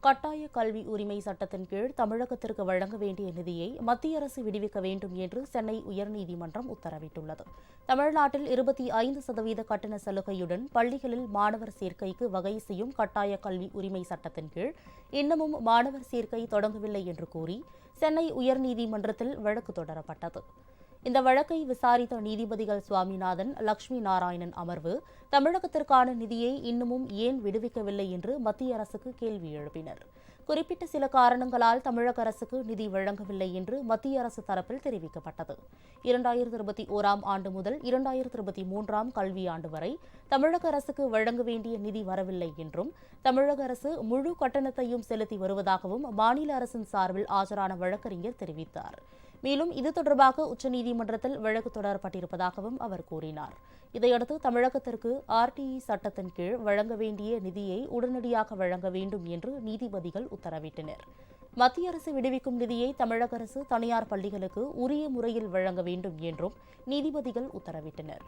கட்டாய கல்வி உரிமை சட்டத்தின் கீழ் தமிழகத்திற்கு வழங்க வேண்டிய நிதியை மத்திய அரசு விடுவிக்க வேண்டும் என்று சென்னை உயர்நீதிமன்றம் உத்தரவிட்டுள்ளது. தமிழ்நாட்டில் 25% கட்டண சலுகையுடன் பள்ளிகளில் மாணவர் சேர்க்கைக்கு வகை செய்யும் கட்டாய கல்வி உரிமை சட்டத்தின் கீழ் இன்னமும் மாணவர் சேர்க்கை தொடங்கவில்லை என்று கூறி சென்னை உயர்நீதிமன்றத்தில் வழக்கு தொடரப்பட்டது. இந்த வழக்கை விசாரித்த நீதிபதிகள் சுவாமிநாதன், லட்சுமி நாராயணன் அமர்வு தமிழகத்திற்கான நிதியை இன்னமும் ஏன் விடுவிக்கவில்லை என்று மத்திய அரசுக்கு கேள்வி எழுப்பினர். குறிப்பிட்ட சில காரணங்களால் தமிழக அரசுக்கு நிதி வழங்கவில்லை என்று மத்திய அரசு தரப்பில் தெரிவிக்கப்பட்டது. 2021ஆம் ஆண்டு முதல் 2023ஆம் கல்வியாண்டு வரை தமிழக அரசுக்கு வழங்க வேண்டிய நிதி வரவில்லை என்றும் தமிழக அரசு முழு கட்டணத்தையும் செலுத்தி வருவதாகவும் மாநில அரசின் சார்பில் ஆஜரான வழக்கறிஞர் தெரிவித்தார். மேலும் இது தொடர்பாக உச்சநீதிமன்றத்தில் வழக்கு தொடரப்பட்டிருப்பதாகவும் அவர் கூறினார். இதையடுத்து தமிழகத்திற்கு RTE சட்டத்தின் கீழ் வழங்க வேண்டிய நிதியை உடனடியாக வழங்க வேண்டும் என்று நீதிபதிகள் உத்தரவிட்டனர். மத்திய அரசு விடுவிக்கும் நிதியை தமிழக அரசு தனியார் பள்ளிகளுக்கு உரிய முறையில் வழங்க வேண்டும் என்றும் நீதிபதிகள் உத்தரவிட்டனர்.